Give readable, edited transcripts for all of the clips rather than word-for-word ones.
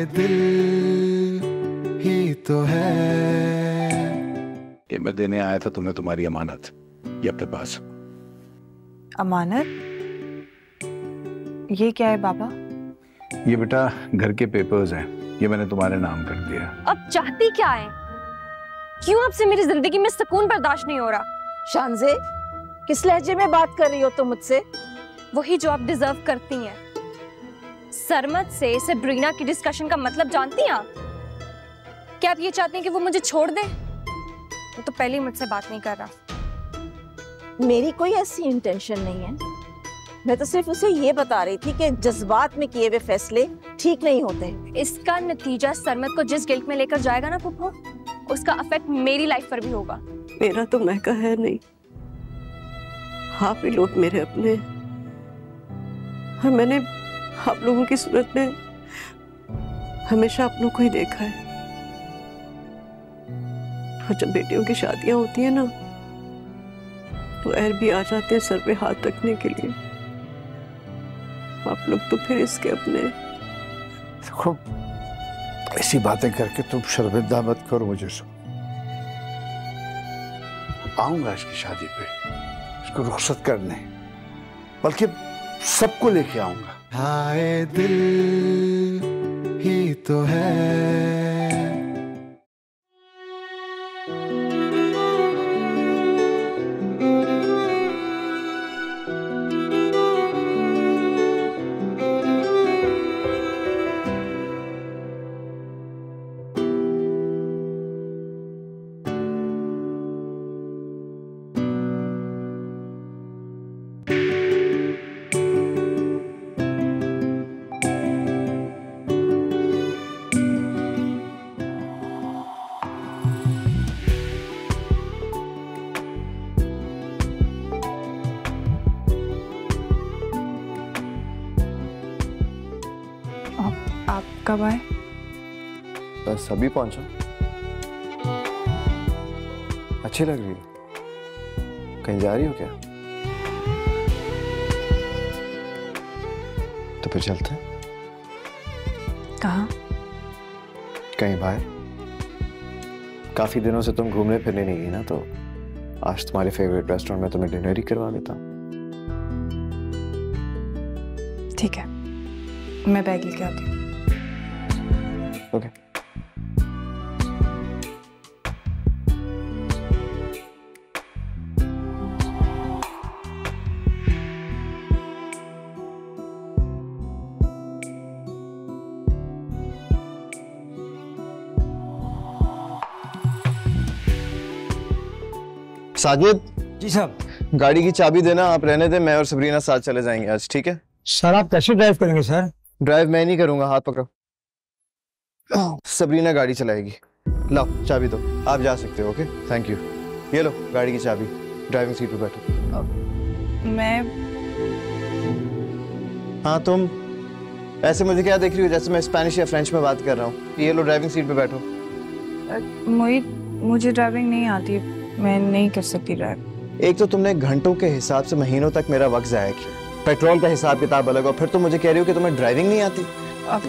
दिल ही तो है। ये मैं देने आया था तुम्हें तुम्हारी अमानत, ये अपने पास। अमानत? ये क्या है बाबा? ये बेटा घर के पेपर्स हैं, ये मैंने तुम्हारे नाम कर दिया। अब चाहती क्या है? क्यों आपसे मेरी जिंदगी में सुकून बर्दाश्त नहीं हो रहा? शानज़े, किस लहजे में बात कर रही हो तुम मुझसे? वही जो आप डिजर्व करती हैं। सरमद से सेब्रीना की डिस्कशन का मतलब जानती हैं आप? क्या आप ये चाहती हैं कि वो मुझे छोड़ दे? वो तो पहले ही मुझसे बात नहीं कर रहा। मेरी कोई ऐसी इंटेंशन नहीं है। मैं तो सिर्फ उसे ये बता रही थी कि जज्बात में किए हुए फैसले ठीक नहीं होते। इसका नतीजा सरमद को जिस गिल्ट में लेकर जाएगा ना फूफो, उसका इफेक्ट मेरी लाइफ पर भी होगा। मेरा तो महका है नहीं, आप ही लोग मेरे अपने। और मैंने आप लोगों की सूरत में हमेशा अपनों को ही देखा है। और जब बेटियों की शादियां होती है ना, तो एर भी आ जाते हैं सर पे हाथ रखने के लिए। आप लोग तो फिर इसके अपने। देखो, ऐसी बातें करके तुम शर्मिंदा मत करो मुझे। आऊंगा इसकी शादी पे, इसको रुखसत करने, बल्कि सबको लेके आऊंगा। हाय दिल ही तो है। आप कब आए? बस अभी पहुंचा। अच्छी लग रही है। कहीं जा रही हो क्या? तो फिर चलते हैं। कहाँ? कहीं बाहर। काफी दिनों से तुम घूमने फिरने नहीं गई ना, तो आज तुम्हारे फेवरेट रेस्टोरेंट में तुम्हें डिनर ही करवा देता हूँ। ठीक है, मैं बैग लेके आती हूँ। ओके। साजिद जी साहब। गाड़ी की चाबी देना, आप रहने दें, मैं और सबरीना साथ चले जाएंगे आज, ठीक है? सर आप कैसे ड्राइव करेंगे सर? ड्राइव मैं नहीं करूंगा, हाथ पकड़ो। सबरीना गाड़ी चलाएगी। लाओ चाबी दो, आप जा सकते हो। Okay, thank you. ये लो गाड़ी की चाबी, ड्राइविंग सीट पे बैठो। मैं? हाँ तुम ऐसे मुझे क्या देख रही हो, जैसे मैं स्पेनिश या फ्रेंच में बात कर रहा हूँ। ये लो ड्राइविंग सीट पे बैठो। मुझे ड्राइविंग नहीं आती, मैं नहीं कर सकती ड्राइव। एक तो तुमने घंटों के हिसाब से महीनों तक मेरा वक्त जाया किया, पेट्रोल का हिसाब किताब अलग, और फिर तुम मुझे कह रही हो कि तुम्हें ड्राइविंग नहीं आती। अब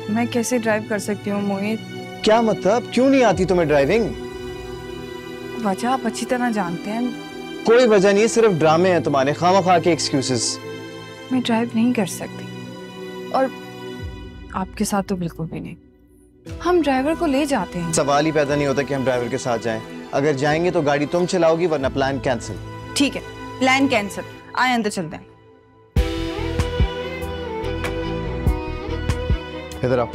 मैं कैसे ड्राइव कर सकती हूँ मोहित? क्या मतलब, क्यों नहीं आती तुम्हें ड्राइविंग? वजह आप अच्छी तरह जानते हैं। कोई वजह नहीं, सिर्फ ड्रामे हैं तुम्हारे, खामखा के एक्सक्यूजेस। मैं ड्राइव नहीं कर सकती, और आपके साथ तो बिल्कुल भी नहीं। हम ड्राइवर को ले जाते हैं। सवाल ही पैदा नहीं होता कि हम ड्राइवर के साथ जाएं। अगर जाएंगे तो गाड़ी तुम चलाओगी, वरना प्लान कैंसिल। ठीक है, प्लान कैंसिल। आए अंदर चलते हैं। इधर आओ।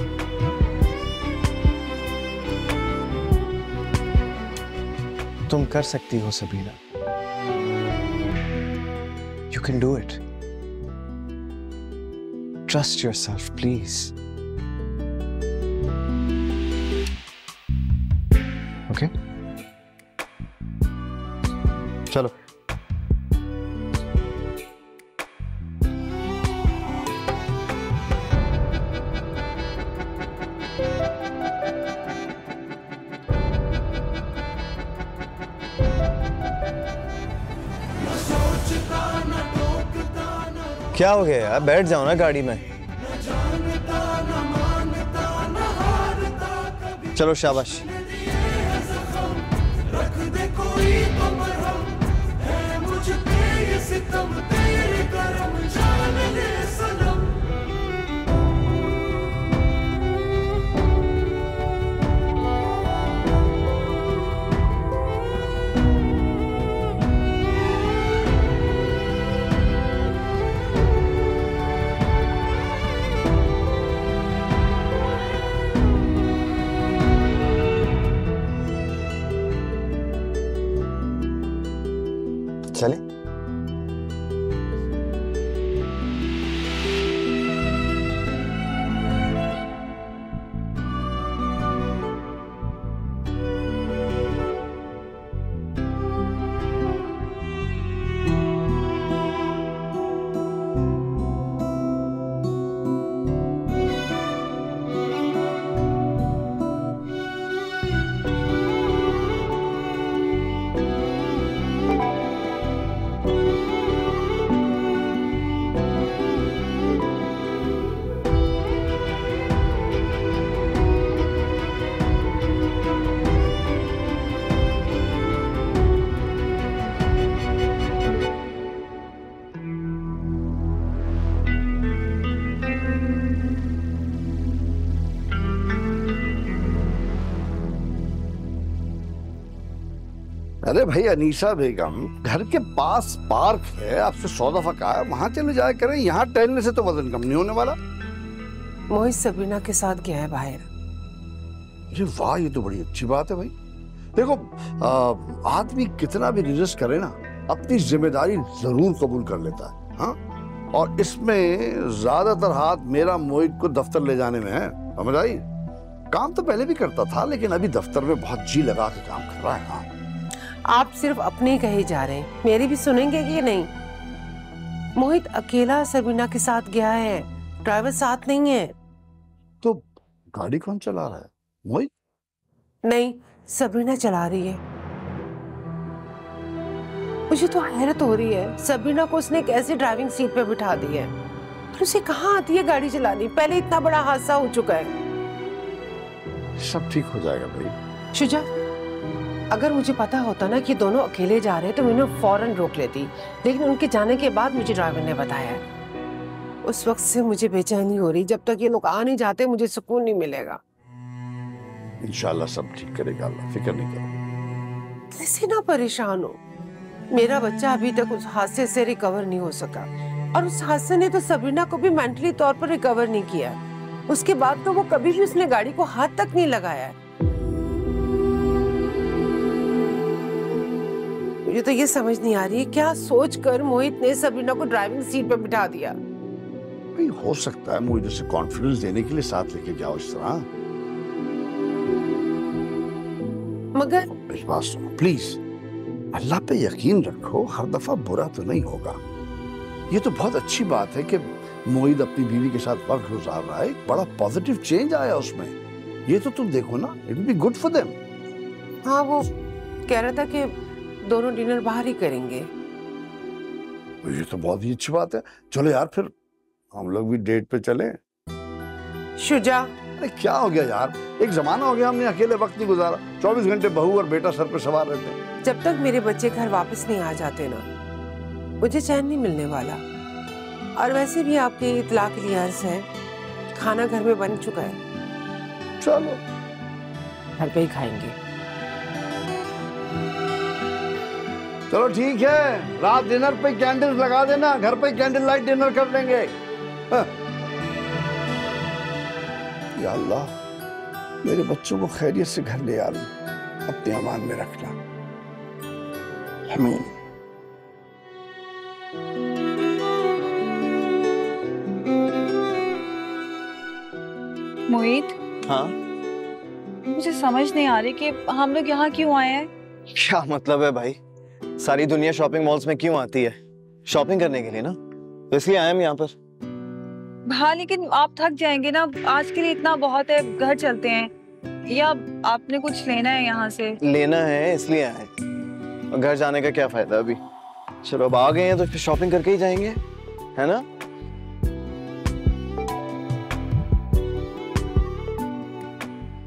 तुम कर सकती हो Sabina, you can do it. Trust yourself please. Okay, चलो। क्या हो गया यार, बैठ जाओ ना गाड़ी में। चलो शाबाश। चले। अरे भाई अनीसा बेगम, घर के पास पार्क है, आपसे 100 दफा कहा है वहां चले जाया करें। यहाँ टहलने से तो वजन कम नहीं होने वाला। मोहित सबरीना के साथ गया है बाहर। ये वाह, ये तो बड़ी अच्छी बात है भाई। देखो आदमी कितना भी रिजस्ट करे ना, अपनी जिम्मेदारी जरूर कबूल कर लेता है। हाँ, और इसमें ज्यादातर हाथ मेरा मोहित को दफ्तर ले जाने में है, समझ आई? काम तो पहले भी करता था, लेकिन अभी दफ्तर में बहुत जी लगा के काम कर रहा है। हाँ। आप सिर्फ अपने कहे जा रहे हैं, मेरी भी सुनेंगे कि नहीं? मोहित अकेला सबरीना के साथ गया है, ड्राइवर साथ नहीं है। तो गाड़ी कौन चला रहा है? मोहित? नहीं, सबरीना चला रही है। मुझे तो हैरत हो रही है, सबरीना को उसने कैसे ड्राइविंग सीट पे बिठा दी है। पर उसे कहाँ आती है गाड़ी चलानी? पहले इतना बड़ा हादसा हो चुका है। सब ठीक हो जाएगा भाई। शुजा, अगर मुझे पता होता ना कि दोनों अकेले जा रहे हैं तो मैंने फौरन रोक लेती, लेकिन उनके जाने के बाद मुझे ड्राइवर ने बताया। उस वक्त से मुझे बेचैनी हो रही, जब तक ये लोग आ नहीं जाते मुझे सुकून नहीं मिलेगा। इंशाल्लाह सब ठीक करेगा अल्लाह, फिक्र नहीं करो। कैसे ना परेशान हो, मेरा बच्चा अभी तक उस हादसे से रिकवर नहीं हो सका, और उस हादसे ने तो सबरीना को भी मेंटली तौर पर रिकवर नहीं किया। उसके बाद तो वो कभी भी उसने गाड़ी को हाथ तक नहीं लगाया। मुझे तो ये समझ नहीं आ रही है क्या सोचकर मोहित ने सबरीना को ड्राइविंग सीट पर बिठा दिया। भाई हो सकता है मुझे से कॉन्फिडेंस देने के लिए साथ लेके जाओ इस तरह। मगर इस बात सुनो प्लीज, अल्लाह पे यकीन रखो, हर दफा बुरा तो नहीं होगा। ये तो बहुत अच्छी बात है कि मोहित अपनी बीवी के साथ वक्त गुजार रहा है, बड़ा पॉजिटिव चेंज आया उसमें। ये तो तुम देखो ना, it will be good for them. हाँ, वो कह रहा था कि दोनों डिनर बाहर ही करेंगे। ये तो बहुत ही अच्छी बात है। चलो यार, फिर हम लोग भी डेट पे चले। शुजा, अरे क्या हो गया यार, एक जमाना हो गया हमने अकेले वक्त नहीं गुजारा। 24 घंटे बहू और बेटा सर पे सवार रहते हैं। जब तक मेरे बच्चे घर वापस नहीं आ जाते ना, मुझे चैन नहीं मिलने वाला। और वैसे भी आपके इतला के लिए अर्ज है, खाना घर में बन चुका है। चलो घर पे ही खाएंगे। चलो ठीक है, रात डिनर पे कैंडल्स लगा देना, घर पे कैंडल लाइट डिनर कर लेंगे। हाँ। या अल्लाह, मेरे बच्चों को खैरियत से घर ले आना, अपने अमान में रखना। आमीन। मोहित, हाँ, मुझे समझ नहीं आ रही कि हम लोग यहाँ क्यों आए हैं। क्या मतलब है भाई? सारी दुनिया शॉपिंग मॉल्स में क्यों आती है? शॉपिंग करने के लिए ना, तो इसलिए आए हम यहाँ पर। हाँ, लेकिन आप थक जाएंगे ना, आज के लिए इतना बहुत है, घर चलते हैं। या आपने कुछ लेना है यहाँ से? लेना है इसलिए आए, और घर जाने का क्या फायदा अभी। चलो अब आ गए हैं तो फिर शॉपिंग करके ही जाएंगे, है ना?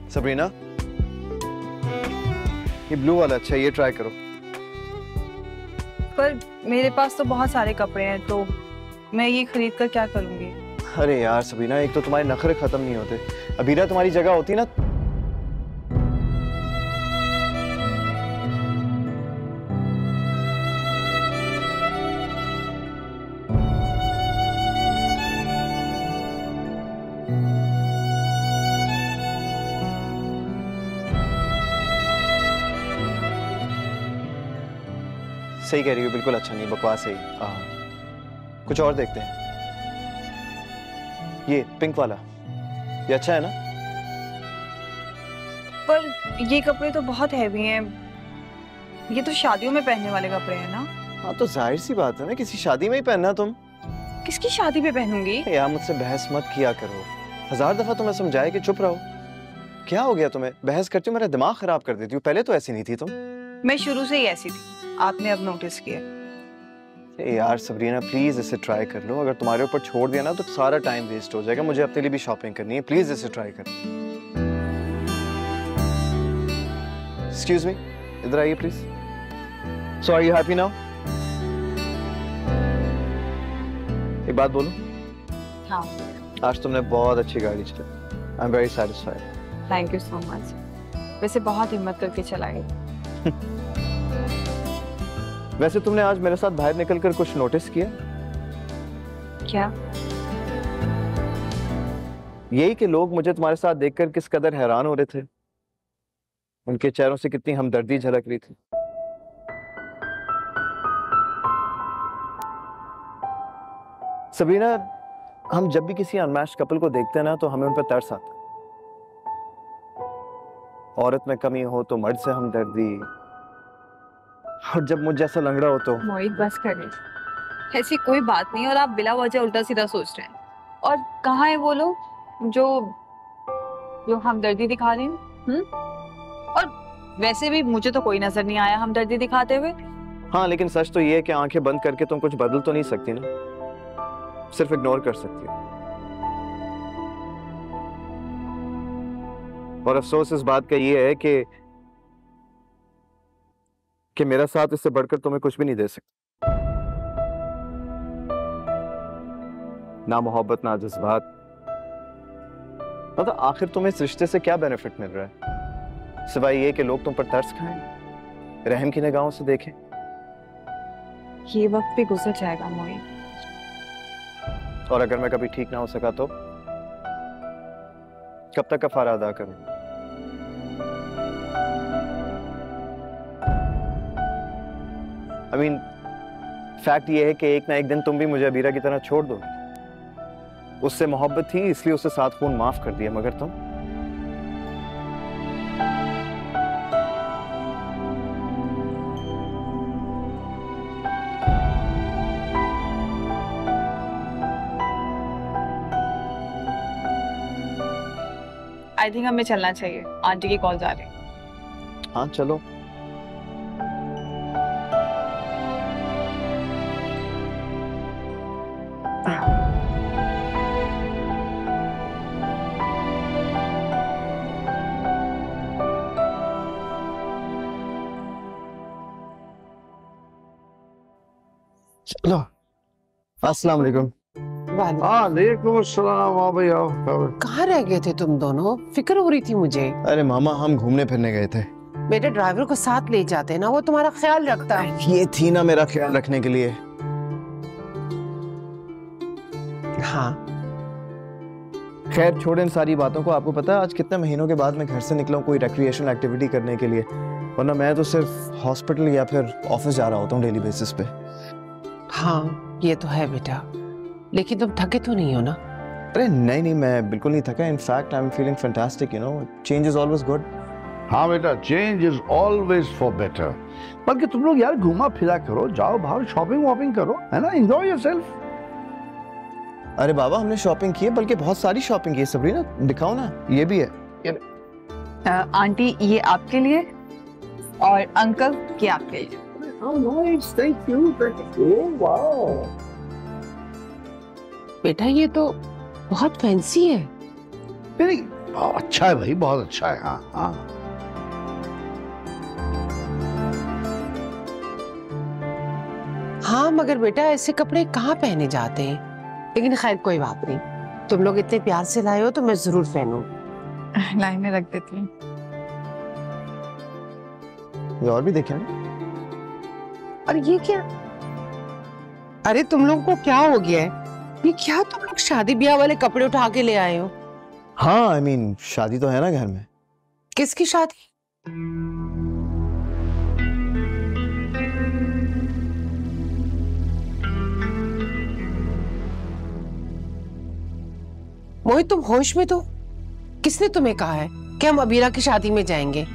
सबरीना, ये ब्लू वाला अच्छा है, ये ट्राई करो। पर मेरे पास तो बहुत सारे कपड़े हैं, तो मैं ये खरीद कर क्या करूंगी? अरे यार सबीना, एक तो तुम्हारे नखरे खत्म नहीं होते। अबीरा तुम्हारी जगह होती ना। सही कह रही हो, बिल्कुल अच्छा नहीं, बकवास है ये। कुछ और देखते हैं। ये पिंक वाला, ये अच्छा है ना? पर ये कपड़े तो बहुत हैवी हैं, ये तो शादियों में पहनने वाले कपड़े हैं ना? हाँ तो जाहिर सी बात है ना, किसी शादी में ही पहनना तुम। किसकी शादी पे पहनूंगी? यार मुझसे बहस मत किया करो, 1000 दफा तुम्हें समझाया कि चुप रहो। क्या हो गया तुम्हें? बहस करती हो, मेरा दिमाग खराब कर देती हो। पहले तो ऐसी नहीं थी तुम। मैं शुरू से ही ऐसी थी, आपने अब नोटिस किया। यार सबरीना प्लीज इसे ट्राई कर लो, अगर तुम्हारे ऊपर छोड़ दिया ना तो सारा टाइम वेस्ट हो जाएगा। मुझे अपने लिए भी शॉपिंग करनी है, प्लीज इसे ट्राई कर। एक्सक्यूज मी, इधर आइए please. So are you happy now? एक बात बोलो। हाँ। आज तुमने बहुत अच्छी गाड़ी चलाई। I am very satisfied. Thank you so much. वैसे बहुत हिम्मत करके चलाई। वैसे तुमने आज मेरे साथ बाहर निकलकर कुछ नोटिस किया? क्या? यही कि लोग मुझे तुम्हारे साथ देखकर किस कदर हैरान हो रहे थे। उनके चेहरों से कितनी हमदर्दी झलक रही थी। सबरीना, हम जब भी किसी अनमैच्ड कपल को देखते हैं ना तो हमें उन पर तरस आता है। औरत में कमी हो तो मर्द से हमदर्दी, और जब मुझ जैसा लंगड़ा हो तो। मोहित बस करिए, ऐसी कोई बात नहीं, और आप बिला वजह उल्टा सीधा सोच रहे हैं। और कहाँ है वो लोग जो हमदर्दी दिखा रहे हैं? और वैसे भी मुझे तो कोई नजर नहीं आया हमदर्दी दिखाते हुए। हाँ लेकिन सच तो ये है कि आंखें बंद करके तुम कुछ बदल तो नहीं सकती ना, सिर्फ इग्नोर कर सकती हो। और अफसोस इस बात का ये है कि मेरा साथ इससे बढ़कर तुम्हें कुछ भी नहीं दे सकता। ना मोहब्बत ना जज्बात। मतलब आखिर तुम्हें इस रिश्ते से क्या बेनिफिट मिल रहा है, सिवाय ये कि लोग तुम पर तरस खाएं, रहम की निगाहों से देखें। ये वक्त भी गुजर जाएगा मोहित। और अगर मैं कभी ठीक ना हो सका तो कब तक कफारा अदा करूं? I mean, फैक्ट ये है कि एक ना एक दिन तुम भी मुझे अबीरा की तरह छोड़ दो। उससे मोहब्बत थी इसलिए उसे 7 खून माफ कर दिया, मगर तुम। आई थिंक हमें चलना चाहिए, आंटी की कॉल जा रही है। हाँ चलो। चलो। अस्सलाम वालेकुम। वालेकुम अस्सलाम। आओ भाई आओ। कहाँ रह गए थे तुम दोनों? फिक्र हो रही थी मुझे। अरे मामा, हम घूमने फिरने गए थे। मेरे ड्राइवर को साथ ले जाते ना, वो तुम्हारा ख्याल रखता है। ये थी ना मेरा ख्याल रखने के लिए। हाँ खैर छोड़ इन सारी बातों को। आपको पता है आज कितने महीनों के बाद मैं घर से निकला हूँ कोई रिक्रिएशनल एक्टिविटी करने के लिए, वरना मैं तो सिर्फ हॉस्पिटल या फिर ऑफिस जा रहा होता हूँ डेली बेसिस पे। हाँ ये तो है बेटा, लेकिन तुम थके तो नहीं हो ना? अरे नहीं नहीं, मैं बिल्कुल नहीं थका। In fact I am feeling fantastic, you know, change is always good. हाँ बेटा, change is always for better. बल्कि तुम लोग यार घुमा फिरा करो, जाओ बाहर शॉपिंग वॉपिंग करो, है ना, एंजॉय योरसेल्फ। अरे बाबा, हमने शॉपिंग की है, बल्कि बहुत सारी शॉपिंग की है। सबरीना दिखाओ ना, ये भी है। आंटी ये आपके लिए और अंकल ये आपके लिए। How nice, thank you, thank you. Wow. बेटा ये तो बहुत फैंसी है। नहीं, अच्छा है भाई, बहुत अच्छा है। हाँ हाँ। हाँ मगर बेटा ऐसे कपड़े कहाँ पहने जाते हैं, लेकिन खैर कोई बात नहीं, तुम लोग इतने प्यार से लाए हो तो मैं जरूर पहनूं। लाइन में रख देती हूँ। ये और भी देखें ना। और ये क्या? अरे तुम लोगों को क्या हो गया है? ये क्या तुम लोग शादी ब्याह वाले कपड़े उठा के ले आए हो? हाँ आई मीन शादी तो है ना घर में। किसकी शादी? मोहित तुम होश में तो? किसने तुम्हें कहा है कि हम अबीरा की शादी में जाएंगे?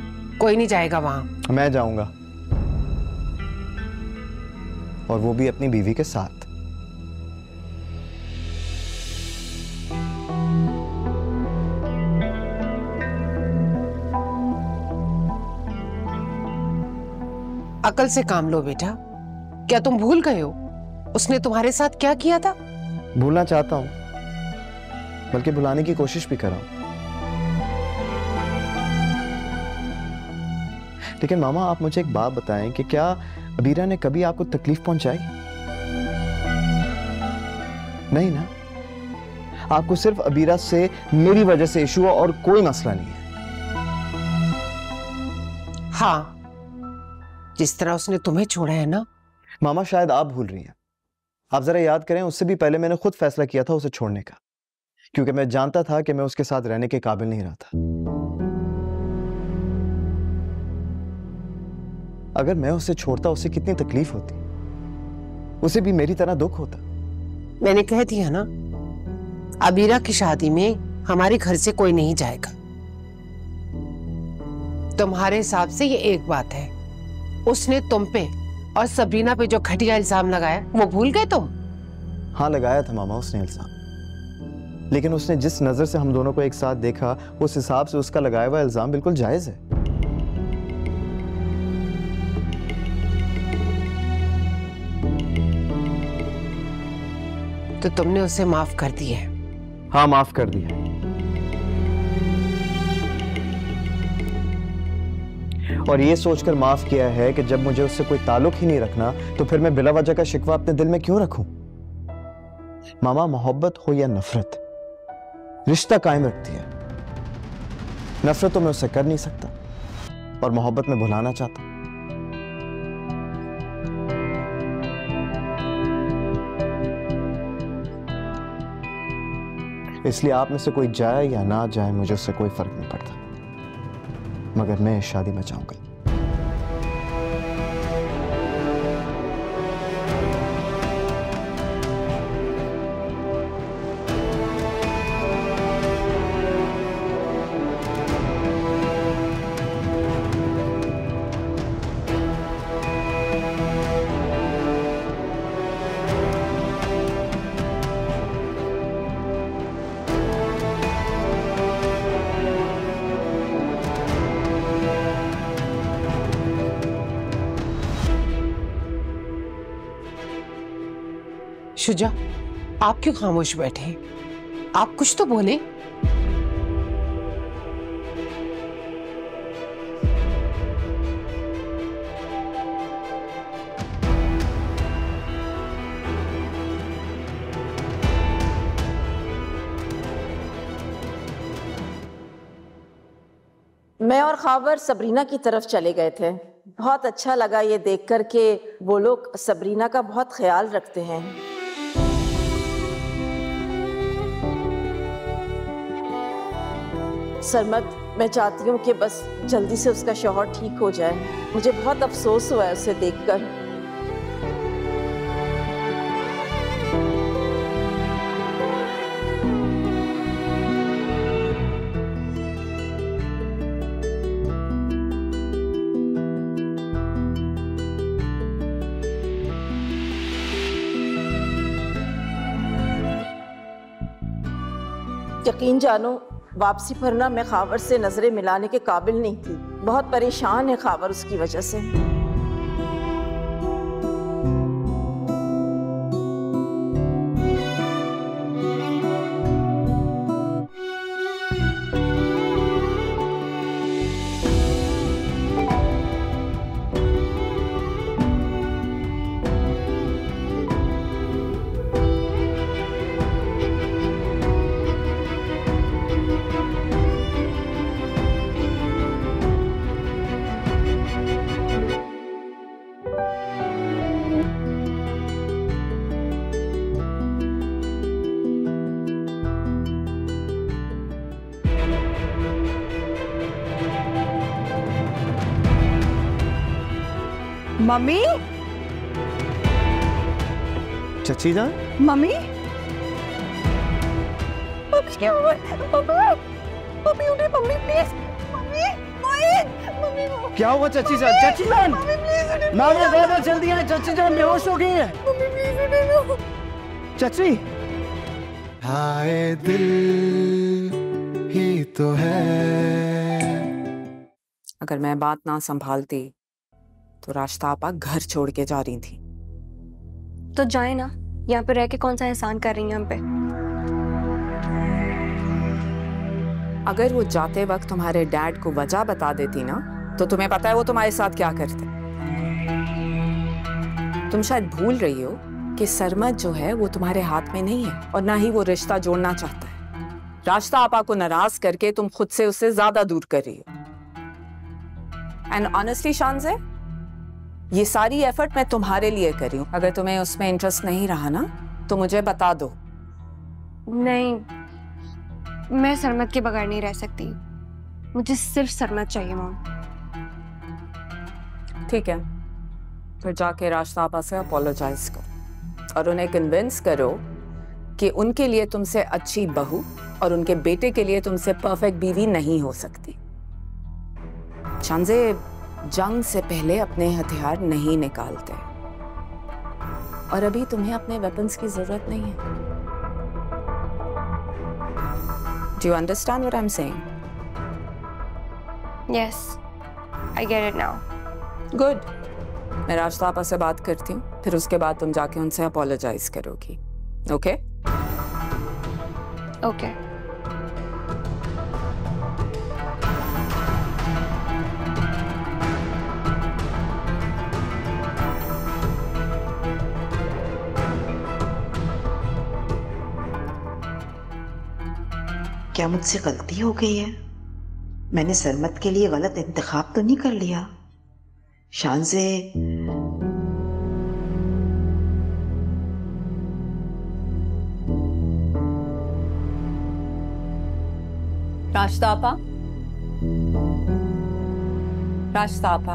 कोई नहीं जाएगा वहां। मैं जाऊंगा, और वो भी अपनी बीवी के साथ। अकल से काम लो बेटा। क्या तुम भूल गए हो उसने तुम्हारे साथ क्या किया था? भूलना चाहता हूं, बल्कि भुलाने की कोशिश भी कर रहा हूं। लेकिन मामा आप मुझे एक बात बताएं कि क्या अबीरा ने कभी आपको तकलीफ पहुंचाई? नहीं ना? आपको सिर्फ अबीरा से मेरी वजह से इशू हुआ और कोई मसला नहीं है। हाँ, जिस तरह उसने तुम्हें छोड़ा है ना। मामा शायद आप भूल रही हैं। आप जरा याद करें, उससे भी पहले मैंने खुद फैसला किया था उसे छोड़ने का, क्योंकि मैं जानता था कि मैं उसके साथ रहने के काबिल नहीं रहा था। अगर मैं उसे छोड़ता उसे कितनी तकलीफ होती, उसे भी मेरी तरह दुख होता। मैंने कह दिया ना, अबीरा की शादी में हमारे घर से कोई नहीं जाएगा। तुम्हारे हिसाब से ये एक बात है, उसने तुम पे और सबरीना पे जो घटिया इल्जाम लगाया वो भूल गए तुम? हाँ लगाया था मामा उसने इल्जाम, लेकिन उसने जिस नजर से हम दोनों को एक साथ देखा उस हिसाब से उसका लगाया हुआ इल्जाम बिल्कुल जायज है। तो तुमने उसे माफ कर दिया है? हाँ माफ कर दिया। और ये सोचकर माफ किया है कि जब मुझे उससे कोई ताल्लुक ही नहीं रखना तो फिर मैं बिला वजह का शिकवा अपने दिल में क्यों रखूं? मामा मोहब्बत हो या नफरत, रिश्ता कायम रखती है। नफरत तो मैं उससे कर नहीं सकता और मोहब्बत में भुलाना चाहता। इसलिए आप में से कोई जाए या ना जाए मुझे उससे कोई फर्क नहीं पड़ता, मगर मैं इस शादी में जाऊंगा। शुजा, आप क्यों खामोश बैठे हैं? आप कुछ तो बोले। मैं और खावर सबरीना की तरफ चले गए थे। बहुत अच्छा लगा ये देखकर के वो लोग सबरीना का बहुत ख्याल रखते हैं। सरमद, मैं चाहती हूँ कि बस जल्दी से उसका शौहर ठीक हो जाए। मुझे बहुत अफसोस हुआ है उसे देखकर। यकीन जानो, वापसी पर ना मैं खावर से नजरें मिलाने के काबिल नहीं थी। बहुत परेशान है खावर उसकी वजह से। मम्मी, चची जान, मम्मी, मम्मी क्या हुआ? मम्मी उठे, मम्मी प्लीज, मम्मी, मम्मी, क्या हुआ चची जान? चची जान, मम्मी प्लीज उठे, मामा ज्यादा जल्दी आए, चची जान बेहोश हो गई है। मम्मी प्लीज उठे। चची, हाय दिल ही तो है। अगर मैं बात ना संभालती तो रास्ता आपा घर छोड़ के जा रही थी। तो जाए ना, यहाँ पे रह के कौन सा एहसान कर रही हैं हम पे? अगर वो जाते वक्त तुम्हारे डैड को वजह बता देती ना, तो तुम्हें पता है वो तुम्हारे साथ क्या करते। तुम शायद भूल रही हो कि सरमत जो है वो तुम्हारे हाथ में नहीं है और ना ही वो रिश्ता जोड़ना चाहता है। रास्ता आपा को नाराज करके तुम खुद से उससे ज्यादा दूर कर रही हो। एंड ऑनेस्टली शानज़े, ये सारी एफर्ट मैं तुम्हारे लिए कर रही हूँ। अगर तुम्हें उसमें इंटरेस्ट नहीं रहा ना तो मुझे बता दो। नहीं, मैं सरमत के बगैर नहीं रह सकती। मुझे सिर्फ सरमत चाहिए मॉम। ठीक है, फिर जाके रास्ता आपा से अपोलोजाइज करो और उन्हें कन्विंस करो कि उनके लिए तुमसे अच्छी बहू और उनके बेटे के लिए तुमसे परफेक्ट बीवी नहीं हो सकती। शानज़े, जंग से पहले अपने हथियार नहीं निकालते और अभी तुम्हें अपने वेपन्स की जरूरत नहीं है। Do you understand what I'm saying? Yes, I get it now. Good. मैं रास्ता आपा से बात करती हूँ, फिर उसके बाद तुम जाके उनसे अपोलोजाइज करोगी। ओके? ओके। क्या मुझसे गलती हो गई है? मैंने सरमत के लिए गलत इंतखाब तो नहीं कर लिया? शानज़े, रास्ता आपा, रास्ता आपा,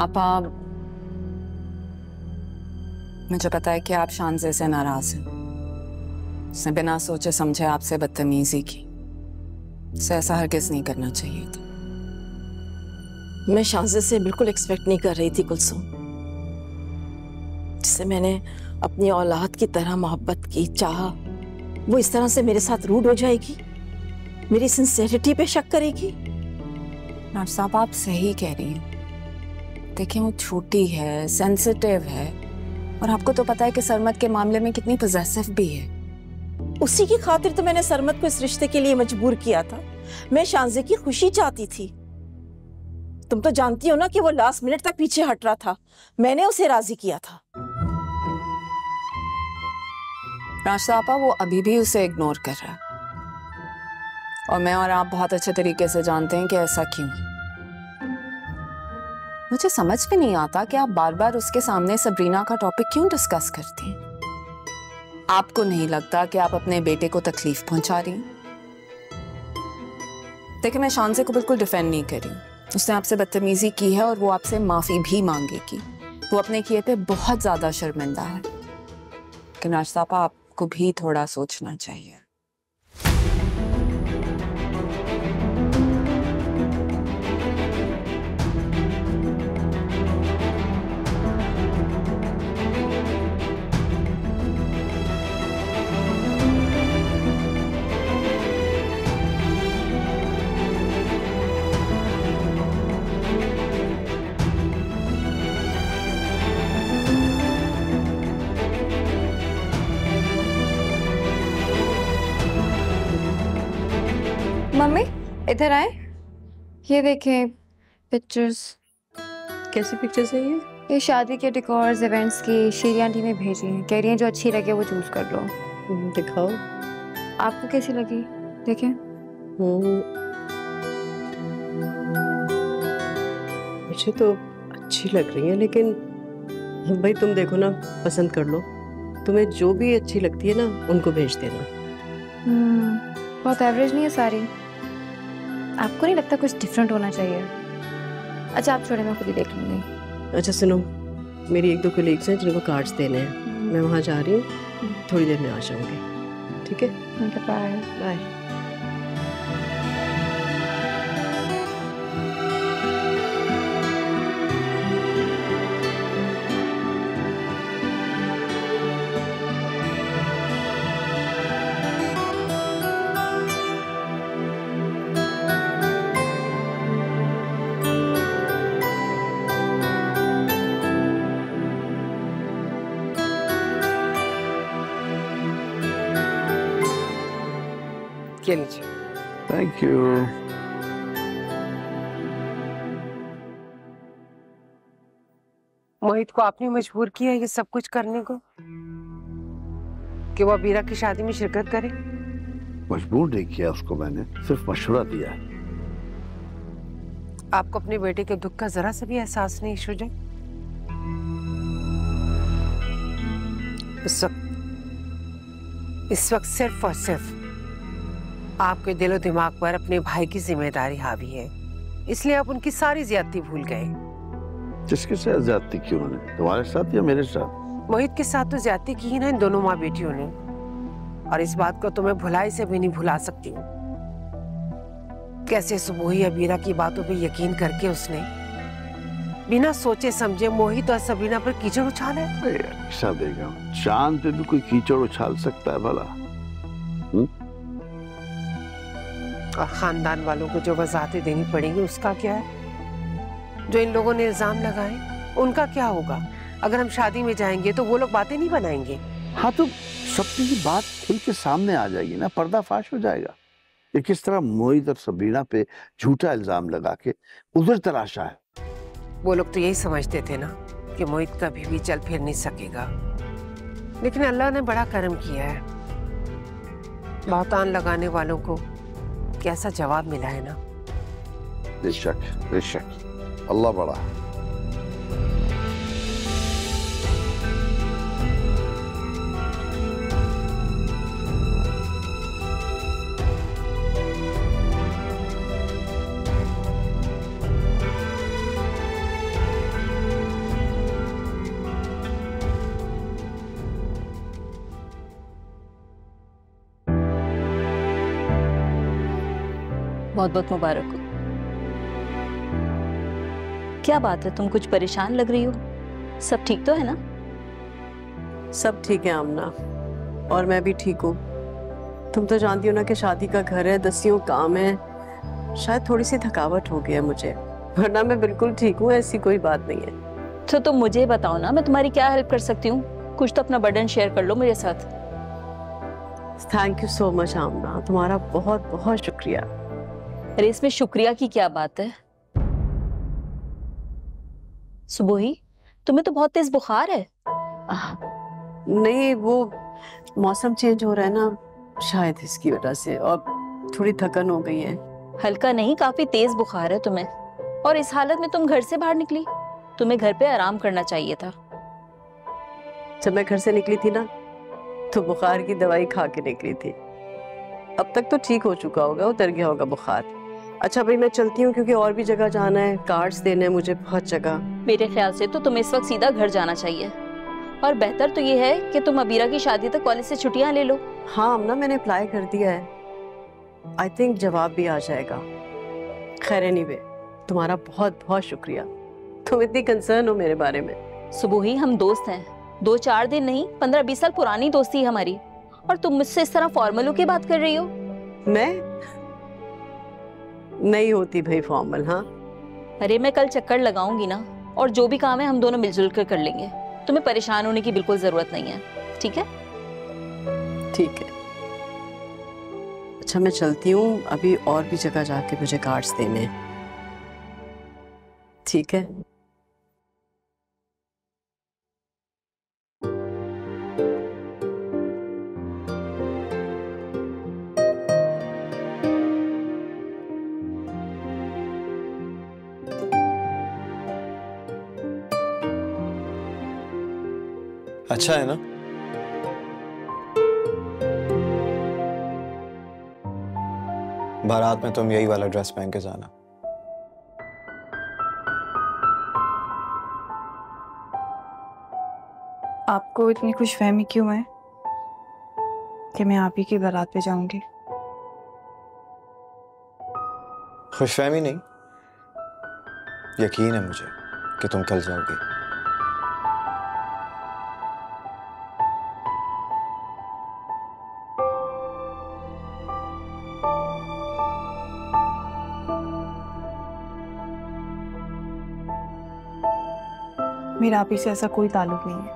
आपा, मुझे पता है कि आप शानज़े से नाराज हैं। उसने बिना सोचे समझे आपसे बदतमीजी की। उसे ऐसा हरगिज़ नहीं करना चाहिए था। मैं शानज़े से बिल्कुल एक्सपेक्ट नहीं कर रही थी कुलसुम। जिससे मैंने अपनी औलाद की तरह मोहब्बत की, चाहा, वो इस तरह से मेरे साथ रूड हो जाएगी, मेरी सिंसेरिटी पे शक करेगी। साहब, आप सही कह रही हैं। देखिए, वो छोटी है, सेंसिटिव है और आपको तो पता है कि सरमत के मामले में कितनी पॉसेसिव भी है। उसी की खातिर तो मैंने सरमत को इस रिश्ते के लिए मजबूर किया था। मैं शानज़े की खुशी चाहती थी। तुम तो जानती हो ना कि वो लास्ट मिनट तक पीछे हट रहा था। मैंने उसे राजी किया था। रास्ता आपा, वो अभी भी उसे इग्नोर कर रहा है और मैं और आप बहुत अच्छे तरीके से जानते हैं कि ऐसा क्यों। मुझे समझ में नहीं आता कि आप बार बार उसके सामने सबरीना का टॉपिक क्यों डिस्कस करती हैं। आपको नहीं लगता कि आप अपने बेटे को तकलीफ पहुंचा रही हैं? देखिए, मैं शानज़े को बिल्कुल डिफेंड नहीं कर रही हूँ। उसने आपसे बदतमीजी की है और वो आपसे माफी भी मांगेगी। वो अपने किए पे बहुत ज्यादा शर्मिंदा है। लेकिन रास्ता आपा, आपको भी थोड़ा सोचना चाहिए। मम्मी, इधर आए। ये देखें पिक्चर्स। कैसी पिक्चर्स है ये? ये शादी के डेकोर्स, इवेंट्स की शीरी आंटी ने भेजी हैं। कह रही हैं जो अच्छी लगे वो चूज कर लो। दिखाओ। आपको कैसी लगी? देखें। मुझे तो अच्छी लग रही है, लेकिन भाई तुम देखो ना, पसंद कर लो। तुम्हें जो भी अच्छी लगती है ना, उनको भेज देना। बहुत एवरेज नहीं है सारी? आपको नहीं लगता कुछ डिफरेंट होना चाहिए? अच्छा आप छोड़े, मैं खुद ही देख लूंगी। अच्छा सुनो, मेरी 1-2 कलीग्स हैं जिनको कार्ड्स देने हैं, मैं वहाँ जा रही हूँ, थोड़ी देर में आ जाऊंगी। ठीक है, बाय बाय। ये लीजिए। Thank you. मोहित को आपने मजबूर किया ये सब कुछ करने को, कि वो अबीरा की शादी में शिरकत करे? मजबूर नहीं किया उसको मैंने, सिर्फ मशवरा दिया है। आपको अपने बेटे के दुख का जरा सा भी एहसास नहीं शुजा? इस वक्त सिर्फ और सिर्फ आपके दिलो दिमाग पर अपने भाई की जिम्मेदारी हावी है, इसलिए आप उनकी सारी ज्यादती भूल गए। किसके साथ ज्यादती की उन्होंने, तुम्हारे साथ या मेरे साथ? मोहित के साथ तो ज्यादती की ही ना इन दोनों माँ बेटियों ने, और इस बात को तो मैं भुलाई से भी नहीं भुला सकती हूँ। कैसे सुबोही अबीरा की बातों पे यकीन करके उसने बिना सोचे समझे मोहित और सबरीना पर कीचड़ उछाला है। ऐसा देगा, चांद पे भी कोई कीचड़ उछाल सकता है भला? और खानदान वालों को जो वजाहतें देनी पड़ेंगी उसका क्या है? जो इन लोगों ने इल्जाम लगाए उनका क्या होगा? अगर हम शादी में जाएंगे तो वो लोग बातें नहीं बनाएंगे। हाँ तो सबकी बात खुल के सामने आ जाएगी ना, पर्दाफाश हो जाएगा। ये किस तरह मोहित और सबरीना पे झूठा इल्जाम लगा के उधर तराशा है। वो लोग तो यही समझते थे ना कि मोहित कभी भी चल फिर नहीं सकेगा, लेकिन अल्लाह ने बड़ा करम किया है। बहुतान लगाने वालों को कैसा जवाब मिला है ना। बेशक बेशक, अल्लाह बड़ा। बहुत बहुत मुबारक हो। क्या बात है, तुम कुछ परेशान लग रही हो? सब ठीक तो है ना? सब ठीक है आमना, और मैं भी ठीक हूँ। तुम तो जानती हो ना कि शादी का घर है, दसियों काम है, शायद थोड़ी सी थकावट हो गई है मुझे, वरना मैं बिल्कुल ठीक हूँ, ऐसी कोई बात नहीं है। तो तुम मुझे बताओ ना, मैं तुम्हारी क्या हेल्प कर सकती हूँ? कुछ तो अपना बर्डन शेयर कर लो मेरे साथ। थैंक यू सो मच आमना, तुम्हारा बहुत बहुत शुक्रिया। अरे इसमें शुक्रिया की क्या बात है? सुबोही, तुम्हें तो बहुत तेज बुखार है। नहीं, वो मौसम चेंज हो रहा है ना, शायद इसकी वजह से, और थोड़ी थकन हो गई है। हल्का नहीं, काफी तेज बुखार है तुम्हें, और इस हालत में तुम घर से बाहर निकली। तुम्हें घर पे आराम करना चाहिए था। जब मैं घर से निकली थी ना, तो बुखार की दवाई खा के निकली थी। अब तक तो ठीक हो चुका होगा, उतर गया होगा बुखार। अच्छा भाई मैं चलती हूँ, क्योंकि और भी जगह जाना है, कार्ड्स देने हैं मुझे बहुत जगह। मेरे ख्याल से तो तुम्हें इस वक्त सीधा घर जाना चाहिए, और बेहतर तो ये है कि तुम अबीरा की शादी तक कॉलेज से छुट्टियां ले लो। हाँ अमना, मैंने अप्लाई कर दिया है, आई थिंक जवाब भी आ जाएगा। खैर एनीवे, तुम्हारा बहुत बहुत शुक्रिया, तुम इतनी कंसर्न हो मेरे बारे में। सुबोही, हम दोस्त हैं, 2-4 दिन नहीं 15-20 साल पुरानी दोस्ती है हमारी, और तुम मुझसे इस तरह फॉर्मल होके बात कर रही हो। मैं नहीं होती भाई फॉर्मल। हाँ अरे मैं कल चक्कर लगाऊंगी ना, और जो भी काम है हम दोनों मिलजुल कर कर लेंगे। तुम्हें परेशान होने की बिल्कुल जरूरत नहीं है, ठीक है? ठीक है। अच्छा मैं चलती हूँ, अभी और भी जगह जाके मुझे कार्ड्स देने हैं। ठीक है। अच्छा है ना? बारात में तुम यही वाला ड्रेस पहन के जाना। आपको इतनी खुशफहमी क्यों है कि मैं आप ही की बारात पे जाऊंगी? खुशफहमी नहीं, यकीन है मुझे कि तुम कल जाओगी। मेरा आप ही से ऐसा कोई ताल्लुक नहीं है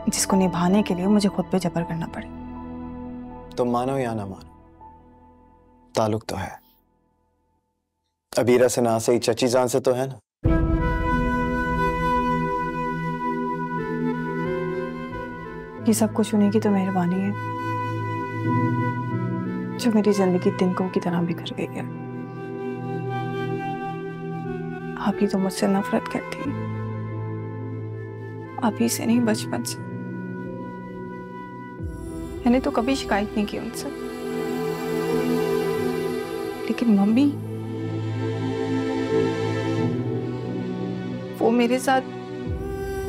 जिसको निभाने के लिए मुझे खुद पे जबर करना पड़े। तुम मानो या ना मानो, ताल्लुक तो है। अबीरा से ना से ही चची जान से तो है ना। ये सब कुछ उन्हीं की तो मेहरबानी है जो मेरी जिंदगी तिनकों की तरह बिखर गई है। आप ही तो मुझसे नफरत करती है, आप ही से नहीं बचपन से। मैंने तो कभी शिकायत नहीं की उनसे, लेकिन मम्मी वो मेरे साथ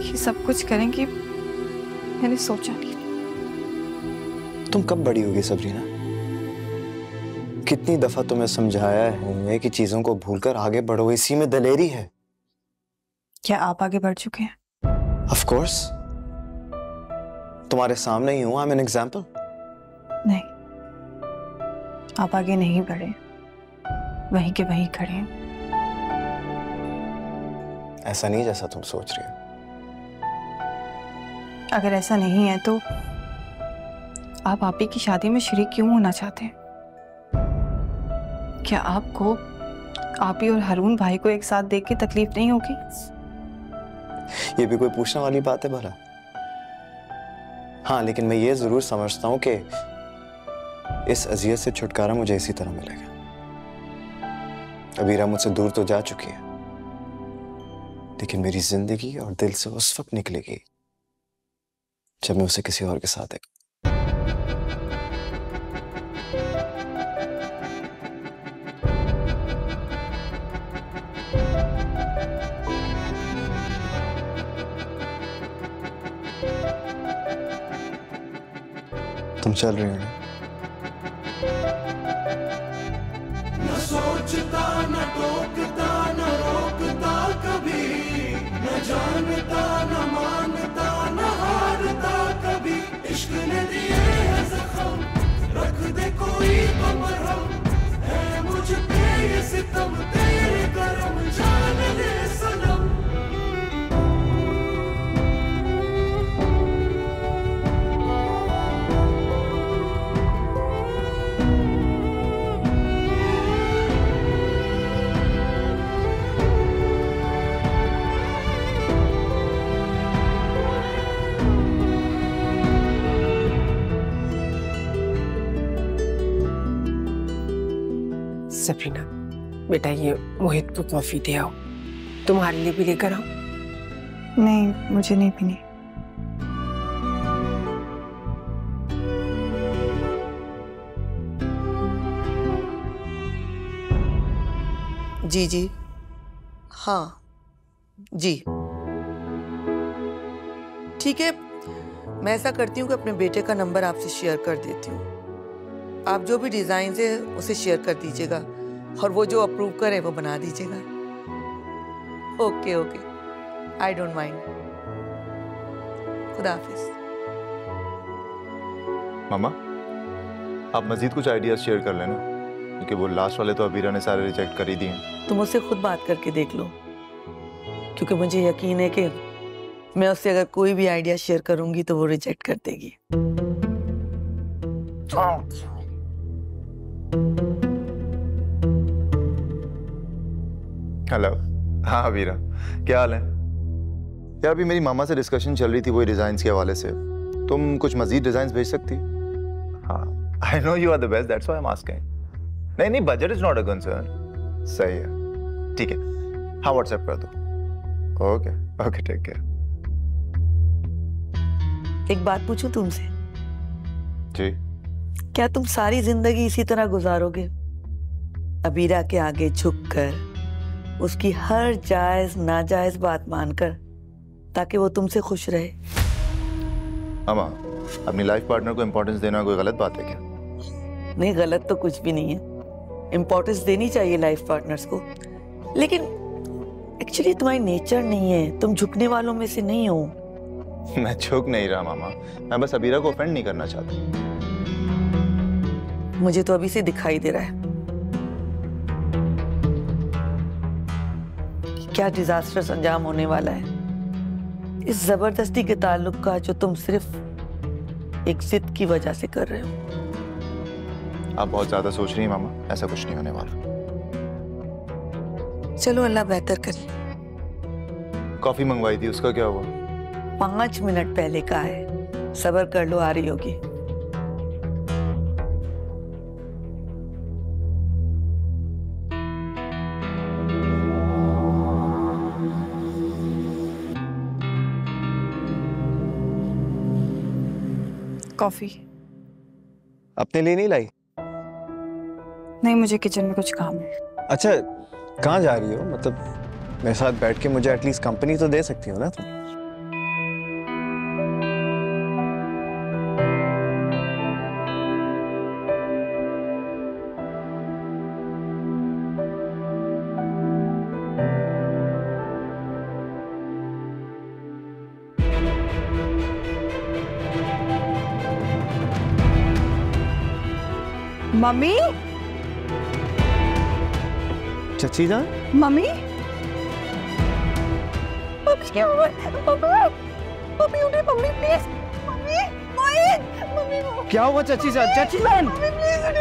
ये सब कुछ करेंगी मैंने सोचा नहीं। तुम कब बड़ी होगी सबरीना? कितनी दफा तुम्हें समझाया है कि चीजों को भूलकर आगे बढ़ो, इसी में दलेरी है। क्या आप आगे बढ़ चुके हैं? Of course, तुम्हारे सामने ही हूं। I'm an example। नहीं, आप आगे नहीं बढ़े, वहीं के वहीं खड़े हैं। ऐसा नहीं जैसा तुम सोच रही हो। अगर ऐसा नहीं है तो आप ही की शादी में शरीक क्यों होना चाहते हैं? क्या आपको आप ही और हारून भाई को एक साथ देख के तकलीफ नहीं होगी? ये भी कोई पूछने वाली बात है भला? हाँ, लेकिन मैं ये जरूर समझता हूं कि इस अजियत से छुटकारा मुझे इसी तरह मिलेगा। अबीरा मुझसे दूर तो जा चुकी है, लेकिन मेरी जिंदगी और दिल से उस वक्त निकलेगी जब मैं उसे किसी और के साथ देखूं। तुम चल रही हो ना? न सोचता न टोकता न रोकता कभी, न जानता न मानता न हारता कभी। इश्क ने दिए है जख्म, रख दे कोई तो मरहम, है मुझ पे ये सितम तेरे करम, जान ले सनम। सबरीना बेटा, ये मोहित को कॉफी दे आओ, तुम्हारे लिए भी लेकर आओ। नहीं, मुझे नहीं पीनी। जी जी, हाँ जी, ठीक है। मैं ऐसा करती हूँ कि अपने बेटे का नंबर आपसे शेयर कर देती हूँ। आप जो भी डिजाइन है उसे शेयर कर दीजिएगा और वो जो अप्रूव करे वो बना दीजिएगा। Okay okay, I don't mind. खुदा हाफिज। मामा, आप मजीद कुछ आइडियाज शेयर कर लेना, क्योंकि वो लास्ट वाले तो अबीरा ने सारे रिजेक्ट कर ही दिए। तुम उससे खुद बात करके देख लो, क्योंकि मुझे यकीन है कि मैं उससे अगर कोई भी आइडिया शेयर करूंगी तो वो रिजेक्ट कर देगी। हेलो। हाँ अबीरा, क्या हाल है? यार अभी मेरी मामा से डिस्कशन चल रही थी वही डिजाइन्स के हवाले से। तुम कुछ मजीद डिजाइन्स भेज सकती? हाँ, I know you are the best, that's why I am asking. नहीं नहीं, budget is not a concern. सही है, ठीक है। हाँ, व्हाट्सएप कर दो। Okay okay, take care. एक बात पूछूं तुमसे? जी। क्या तुम सारी जिंदगी इसी तरह गुजारोगे, अबीरा के आगे झुककर, उसकी हर जायज नाजायज बात मानकर, ताकि वो तुमसे खुश रहे? मामा, अपनी लाइफ पार्टनर को इम्पोर्टेंस देना कोई गलत बात है क्या? नहीं, गलत तो कुछ भी नहीं है। इम्पोर्टेंस देनी चाहिए लाइफ पार्टनर्स को, लेकिन एक्चुअली तुम्हारी नेचर नहीं है, तुम झुकने वालों में से नहीं हो। मैं झुक नहीं रहा मामा, मैं बस अबीरा को ऑफेंड नहीं करना चाहता। मुझे तो अभी से दिखाई दे रहा है कि क्या डिजास्टर्स अंजाम होने वाला है इस जबरदस्ती के ताल्लुक का, जो तुम सिर्फ एक जिद की वजह से कर रहे हो। आप बहुत ज्यादा सोच रही हैं मामा, ऐसा कुछ नहीं होने वाला। चलो, अल्लाह बेहतर करे। कॉफी मंगवाई थी, उसका क्या हुआ? 5 मिनट पहले का है, सब्र कर लो, आ रही होगी। कॉफी अपने लिए नहीं लाई? नहीं, मुझे किचन में कुछ काम है। अच्छा, कहाँ जा रही हो? मतलब मेरे साथ बैठ के मुझे एटलीस्ट कंपनी तो दे सकती हो ना तुम? मम्मी, चची जान, मम्मी, मम्मी क्या हुआ? मम्मी उठे, मम्मी प्लीज, मम्मी, मम्मी, क्या हुआ चची जान? चची जान,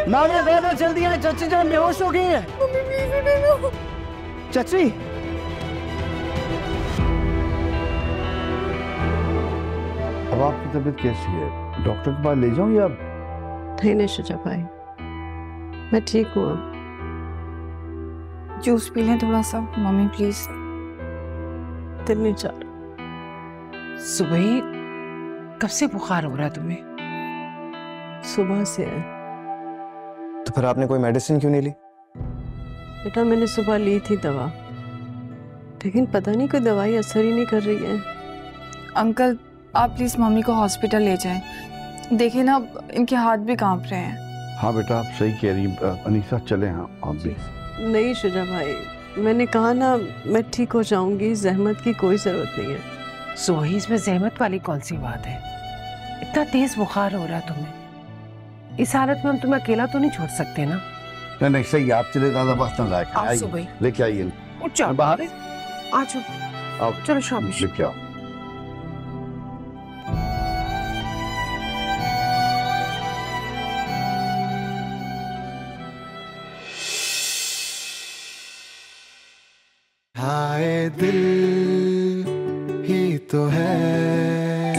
नाले बेटा जल्दी आए, चची जान बेहोश हो गई है। मम्मी प्लीज उठे। चची, अब आपकी तबीयत कैसी है? डॉक्टर के पास ले जाऊं या? नहीं नहीं शुजा भाई, मैं ठीक हूँ। जूस पी लें थोड़ा सा मम्मी प्लीज। दिल नहीं चाह सुबह ही कब से बुखार हो रहा है तुम्हें? सुबह से है। तो फिर आपने कोई मेडिसिन क्यों नहीं ली? बेटा मैंने सुबह ली थी दवा, लेकिन पता नहीं कोई दवाई असर ही नहीं कर रही है। अंकल आप प्लीज मम्मी को हॉस्पिटल ले जाएं, देखिए ना इनके हाथ भी कांप रहे हैं। हाँ बेटा, आप सही कह रही हैं। अनीसा चले, हाँ आप भी। नहीं शुजा भाई, मैंने कहा ना मैं ठीक हो जाऊंगी, जहमत की कोई जरूरत नहीं है। सुबह इसमें जहमत वाली कौन सी बात है? इतना तेज बुखार हो रहा है तुम्हें, इस हालत में हम तुम्हें अकेला तो नहीं छोड़ सकते ना? नहीं नहीं सही, आप चले, दादा बस ना जाए, आओ सुबह, लेके आइए। उठ जाओ बाहर आ जाओ, चलो शाम लेके आओ। हाय दिल ही तो है